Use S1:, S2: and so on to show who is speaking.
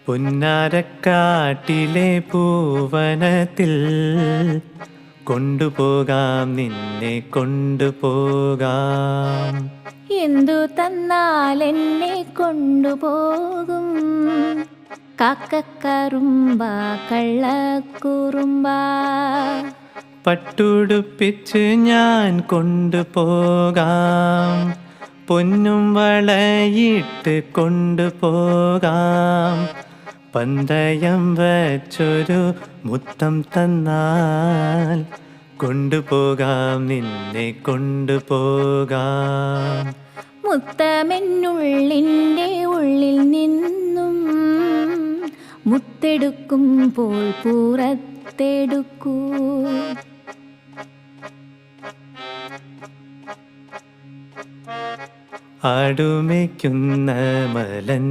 S1: പുന്നാരക്കാട്ടിലെ പൂവനത്തിൽ കൊണ്ടുപോകാം, നിന്നെ കൊണ്ടുപോകാം.
S2: എന്തു തന്നാൽ എന്നെ കൊണ്ടുപോകും? കാക്കക്കറുമ്പ കള്ളക്കുറുമ്പ.
S1: പട്ടുടുപ്പിച്ച് ഞാൻ കൊണ്ടുപോകാം, പൊന്നും വളയിട്ട് കൊണ്ടുപോകാം. പന്തയം വച്ചൊരു മുത്തം തന്നാൽ കൊണ്ടുപോകാം, നിന്നെ കൊണ്ടുപോകാം.
S2: മുത്തമെന്നുള്ളിൻ്റെ ഉള്ളിൽ നിന്നും മുത്തെടുക്കുമ്പോൾ പുറത്തെടുക്കൂ.
S1: ആടുമേയ്ക്കുന്ന മലൻ